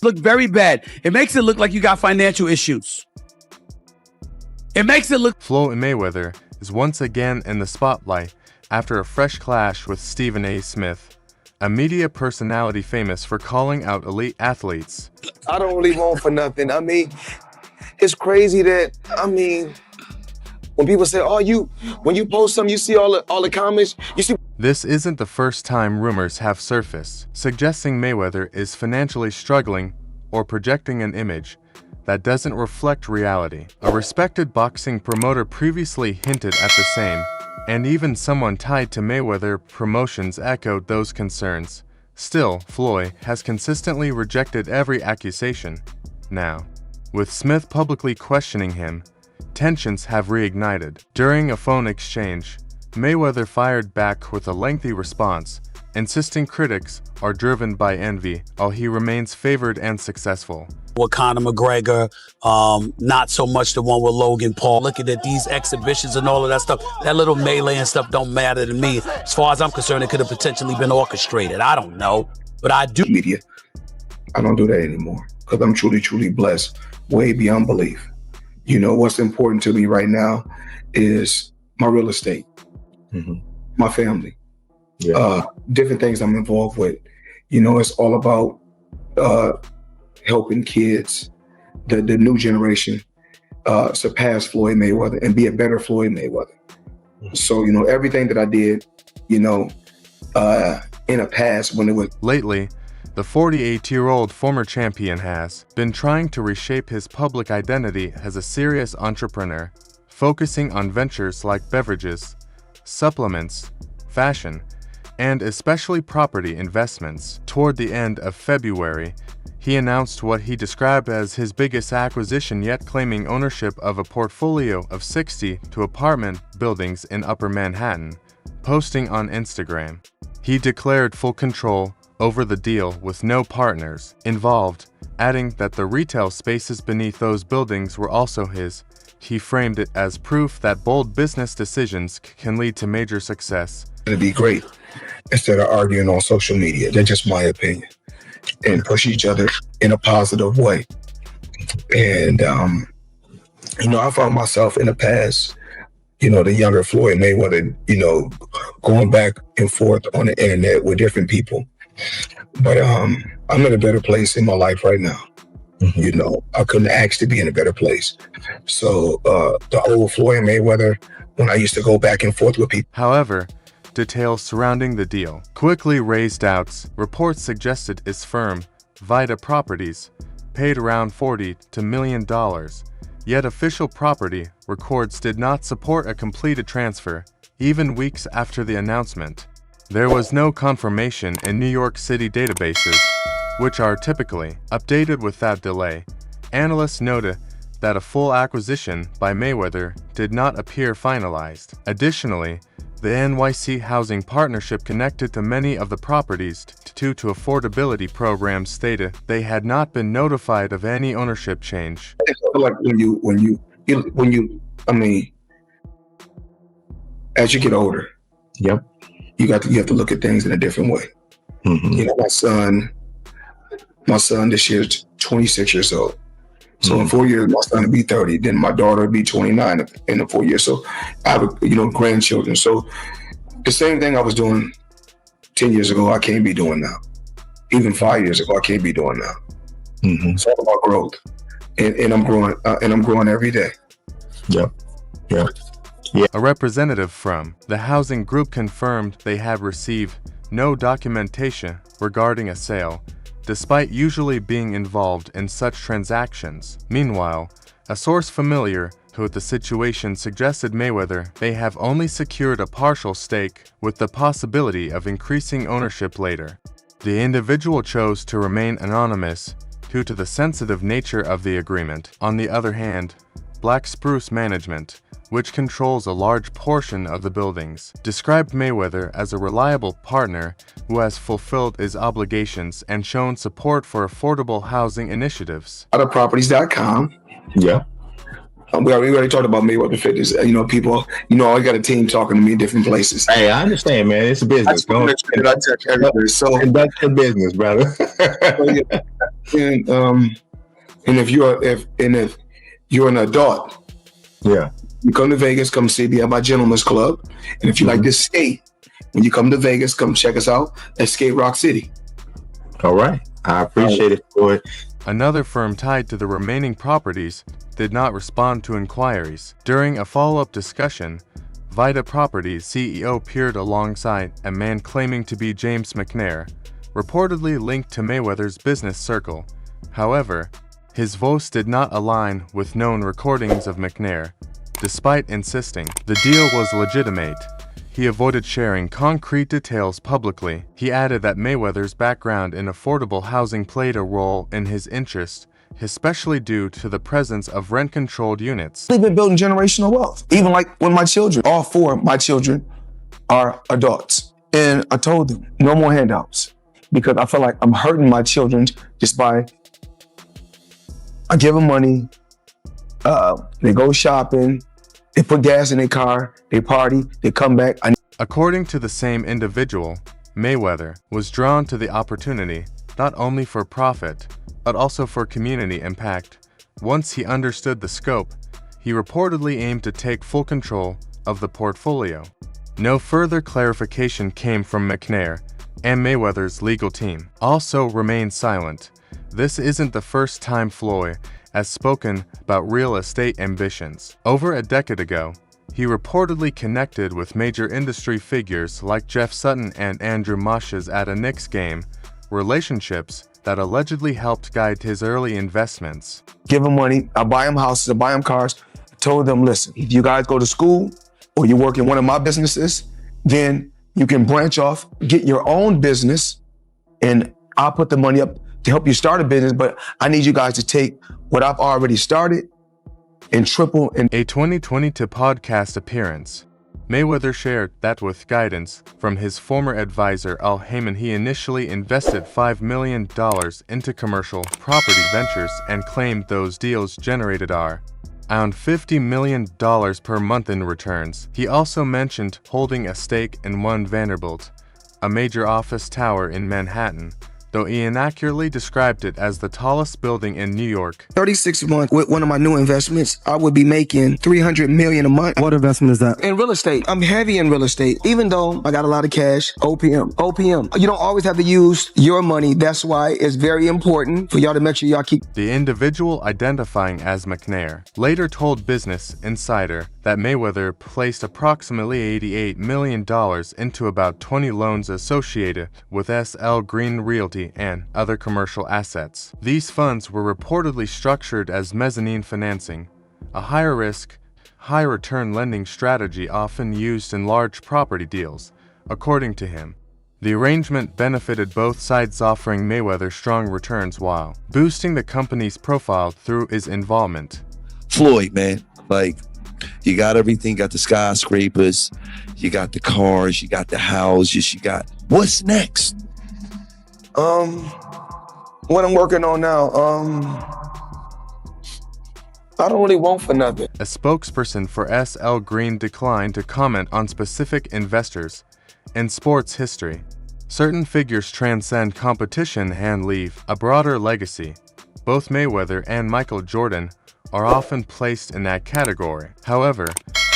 look very bad. It makes it look like you got financial issues. It makes it look... Floyd Mayweather is once again in the spotlight after a fresh clash with Stephen A. Smith, a media personality famous for calling out elite athletes. I don't really want for nothing. I mean, it's crazy that, when people say, when you post something, you see all the comments, you see... This isn't the first time rumors have surfaced, suggesting Mayweather is financially struggling or projecting an image that doesn't reflect reality. A respected boxing promoter previously hinted at the same, and even someone tied to Mayweather promotions echoed those concerns. Still, Floyd has consistently rejected every accusation. Now, with Smith publicly questioning him, tensions have reignited. During a phone exchange, Mayweather fired back with a lengthy response, insisting critics are driven by envy while he remains favored and successful. With Conor McGregor, not so much the one with Logan Paul. Looking at these exhibitions and all of that stuff, that little melee and stuff don't matter to me. As far as I'm concerned, it could have potentially been orchestrated. I don't know, but I do. Media, I don't do that anymore because I'm truly, truly blessed, way beyond belief. You know, what's important to me right now is my real estate, my family, different things I'm involved with. You know, it's all about helping kids, the new generation, surpass Floyd Mayweather and be a better Floyd Mayweather. So, you know, everything that I did, you know, in a past when it was... Lately, the 48-year-old former champion has been trying to reshape his public identity as a serious entrepreneur, focusing on ventures like beverages, supplements, fashion, and especially property investments. Toward the end of February, he announced what he described as his biggest acquisition yet, claiming ownership of a portfolio of 62 apartment buildings in Upper Manhattan. Posting on Instagram, he declared full control over the deal with no partners involved, adding that the retail spaces beneath those buildings were also his. He framed it as proof that bold business decisions can lead to major success. It'd be great instead of arguing on social media. That's just my opinion. And push each other in a positive way. And, you know, I found myself in the past, you know, the younger Floyd Mayweather, you know, going back and forth on the internet with different people. But I'm in a better place in my life right now. You know, I couldn't ask to be in a better place. So the old Floyd Mayweather, when I used to go back and forth with people. However, details surrounding the deal quickly raised doubts. Reports suggested his firm, Vida Properties, paid around $40 million, yet official property records did not support a completed transfer, even weeks after the announcement. There was no confirmation in New York City databases, which are typically updated without delay. Analysts noted that a full acquisition by Mayweather did not appear finalized. Additionally, the NYC Housing Partnership connected to many of the properties due to affordability programs stated they had not been notified of any ownership change. I feel like as you get older, you have to look at things in a different way. You know, my son this year is 26 years old. So in 4 years, my son will be 30. Then my daughter will be 29 in the 4 years. So I have, you know, grandchildren. So the same thing I was doing 10 years ago, I can't be doing now. Even 5 years ago, I can't be doing now. It's all about growth, and I'm growing every day. A representative from the housing group confirmed they had received no documentation regarding a sale, despite usually being involved in such transactions. Meanwhile, a source familiar with the situation suggested Mayweather may have only secured a partial stake with the possibility of increasing ownership later. The individual chose to remain anonymous due to the sensitive nature of the agreement. On the other hand, Black Spruce Management, which controls a large portion of the buildings, described Mayweather as a reliable partner who has fulfilled his obligations and shown support for affordable housing initiatives. Properties.com. We already talked about Mayweather Fitness. You know, people, I got a team talking to me in different places. Hey, I understand, man. It's a business. I touch everywhere. So conduct your business, brother. And if you're an adult, Yeah. you come to Vegas, come see me at my gentleman's club. And if you like to skate, when you come to Vegas, come check us out at Skate Rock City. All right. I appreciate it, Floyd. Another firm tied to the remaining properties did not respond to inquiries. During a follow-up discussion, Vita Properties CEO appeared alongside a man claiming to be James McNair, reportedly linked to Mayweather's business circle. However, his voice did not align with known recordings of McNair. Despite insisting the deal was legitimate, he avoided sharing concrete details publicly. He added that Mayweather's background in affordable housing played a role in his interest, especially due to the presence of rent-controlled units. They've been building generational wealth. Even like when my children, all four of my children are adults. And I told them, no more handouts. Because I feel like I'm hurting my children just by, I give them money, they go shopping, they put gas in their car, they party, they come back. According to the same individual, Mayweather was drawn to the opportunity not only for profit, but also for community impact. Once he understood the scope, he reportedly aimed to take full control of the portfolio. No further clarification came from McNair, and Mayweather's legal team also remained silent. This isn't the first time Floyd has spoken about real estate ambitions. Over a decade ago, he reportedly connected with major industry figures like Jeff Sutton and Andrew Moshes at a Knicks game, relationships that allegedly helped guide his early investments. Give them money, I buy them houses, I buy them cars. I told them, listen, if you guys go to school or you work in one of my businesses, then you can branch off, get your own business, and I'll put the money up to help you start a business, but I need you guys to take what I've already started and triple. In a 2022 podcast appearance, Mayweather shared that with guidance from his former advisor Al Heyman, he initially invested $5 million into commercial property ventures and claimed those deals generated around $50 million per month in returns. He also mentioned holding a stake in One Vanderbilt, a major office tower in Manhattan, though he inaccurately described it as the tallest building in New York. 36 months with one of my new investments, I would be making $300 million a month. What investment is that? In real estate. I'm heavy in real estate. Even though I got a lot of cash, OPM. You don't always have to use your money. That's why it's very important for y'all to make sure y'all keep. The individual identifying as McNair later told Business Insider that Mayweather placed approximately $88 million into about 20 loans associated with SL Green Realty and other commercial assets. These funds were reportedly structured as mezzanine financing, a higher risk, high return lending strategy often used in large property deals. According to him, the arrangement benefited both sides, offering Mayweather strong returns while boosting the company's profile through his involvement. Floyd, man, like, you got everything, got the skyscrapers, you got the cars, you got the houses, you got, what's next? What I'm working on now, I don't really want for nothing. A spokesperson for SL Green declined to comment on specific investors in sports history. Certain figures transcend competition and leave a broader legacy. Both Mayweather and Michael Jordan are often placed in that category. However,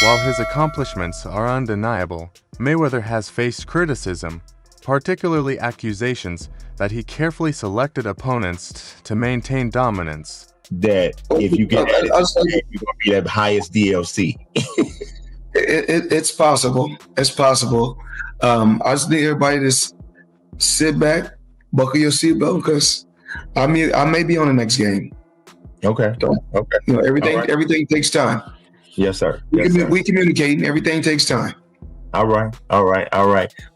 while his accomplishments are undeniable, Mayweather has faced criticism, particularly accusations that he carefully selected opponents to maintain dominance. That if you get at it, you're going to be the highest DLC. It's possible. It's possible. I just need everybody to sit back, buckle your seatbelt, because I may be on the next game. Okay. So, Okay. Everything takes time. Yes, sir. We communicating. Everything takes time. All right.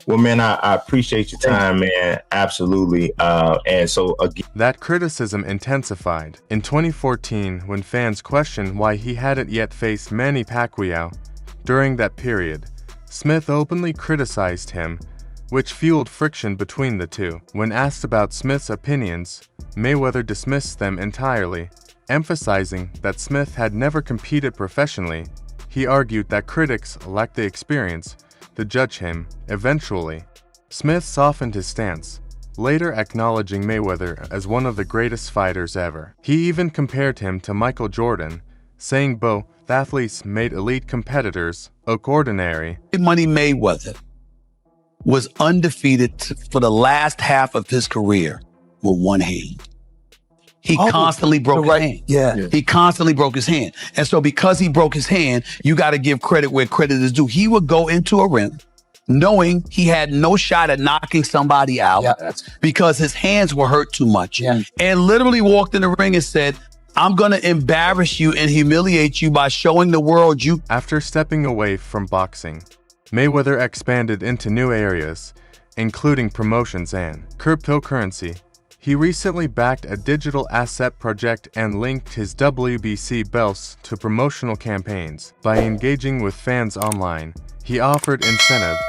Well, man, I appreciate your time, man. Absolutely. And so again, that criticism intensified in 2014 when fans questioned why he hadn't yet faced Manny Pacquiao. During that period, Smith openly criticized him, which fueled friction between the two. When asked about Smith's opinions, Mayweather dismissed them entirely, Emphasizing that Smith had never competed professionally, he argued that critics lacked the experience to judge him. Eventually, Smith softened his stance, later acknowledging Mayweather as one of the greatest fighters ever. He even compared him to Michael Jordan, saying both athletes made elite competitors look ordinary. Money Mayweather was undefeated for the last half of his career with one hand. He constantly broke his hand. Yeah. He constantly broke his hand. And so because he broke his hand, you got to give credit where credit is due. He would go into a ring knowing he had no shot at knocking somebody out because his hands were hurt too much. Yeah. And literally walked in the ring and said, I'm going to embarrass you and humiliate you by showing the world you. After stepping away from boxing, Mayweather expanded into new areas, including promotions and cryptocurrency. He recently backed a digital asset project and linked his WBC belts to promotional campaigns. By engaging with fans online, he offered incentives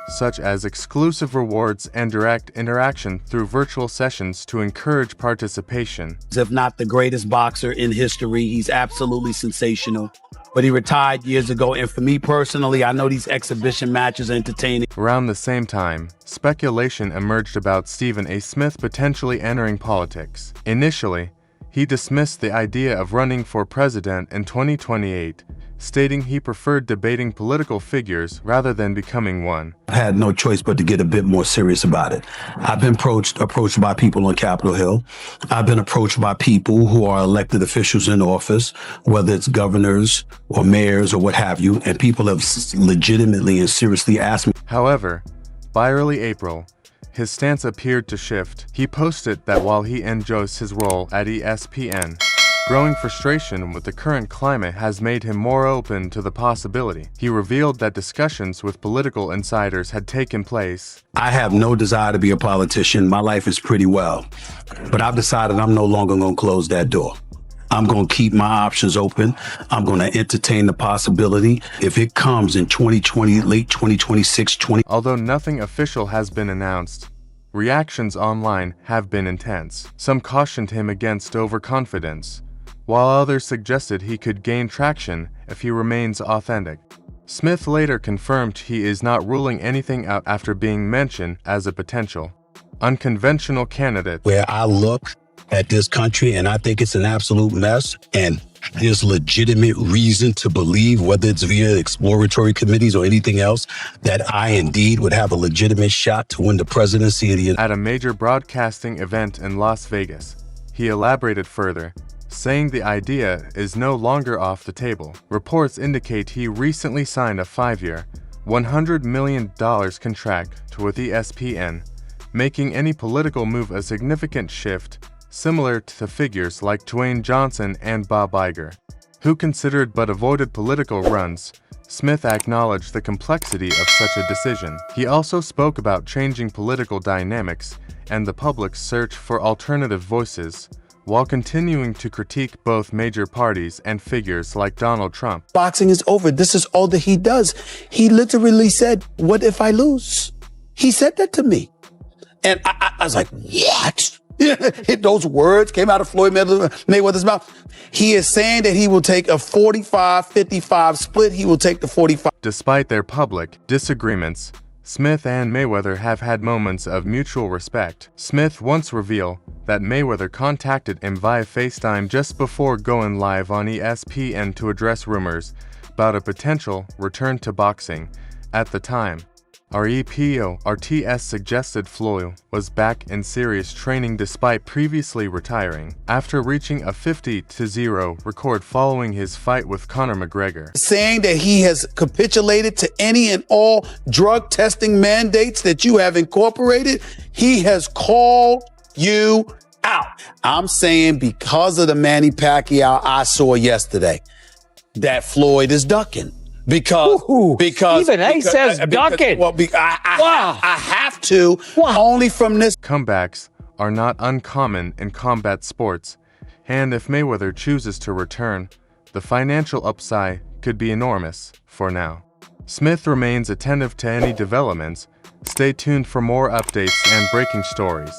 such as exclusive rewards and direct interaction through virtual sessions to encourage participation. If not the greatest boxer in history, he's absolutely sensational. But he retired years ago, and for me personally, I know these exhibition matches are entertaining. Around the same time, speculation emerged about Stephen A. Smith potentially entering politics. Initially, he dismissed the idea of running for president in 2028, stating he preferred debating political figures rather than becoming one. I had no choice but to get a bit more serious about it. I've been approached by people on Capitol Hill. I've been approached by people who are elected officials in office, whether it's governors or mayors or what have you, and people have legitimately and seriously asked me. However, by early April, his stance appeared to shift. He posted that while he enjoys his role at ESPN, growing frustration with the current climate has made him more open to the possibility. He revealed that discussions with political insiders had taken place. I have no desire to be a politician. My life is pretty well. But I've decided I'm no longer going to close that door. I'm going to keep my options open. I'm going to entertain the possibility. If it comes in 2020, late 2026, Although nothing official has been announced, reactions online have been intense. Some cautioned him against overconfidence, while others suggested he could gain traction if he remains authentic. Smith later confirmed he is not ruling anything out after being mentioned as a potential unconventional candidate. where I look at this country and I think it's an absolute mess, and there's legitimate reason to believe, whether it's via exploratory committees or anything else, that I indeed would have a legitimate shot to win the presidency of the. At a major broadcasting event in Las Vegas, he elaborated further, saying the idea is no longer off the table. Reports indicate he recently signed a 5-year, $100 million contract with ESPN, making any political move a significant shift, similar to figures like Dwayne Johnson and Bob Iger, who considered but avoided political runs. Smith acknowledged the complexity of such a decision. He also spoke about changing political dynamics and the public's search for alternative voices, while continuing to critique both major parties and figures like Donald Trump. Boxing is over. This is all that he does. He literally said, "What if I lose?" He said that to me. And I was like, what? Those words came out of Floyd Mayweather's mouth. He is saying that he will take a 45-55 split. He will take the 45. Despite their public disagreements, Smith and Mayweather have had moments of mutual respect. Smith once revealed that Mayweather contacted him via FaceTime just before going live on ESPN to address rumors about a potential return to boxing. At the time, RTS suggested Floyd was back in serious training despite previously retiring, after reaching a 50-0 record following his fight with Conor McGregor. Saying that he has capitulated to any and all drug testing mandates that you have incorporated. He has called you out. I'm saying because of the Manny Pacquiao I saw yesterday, that Floyd is ducking. Because Stephen A says ducking. I have to, only from this. Comebacks are not uncommon in combat sports, and if Mayweather chooses to return, the financial upside could be enormous. For now, Smith remains attentive to any developments. Stay tuned for more updates and breaking stories.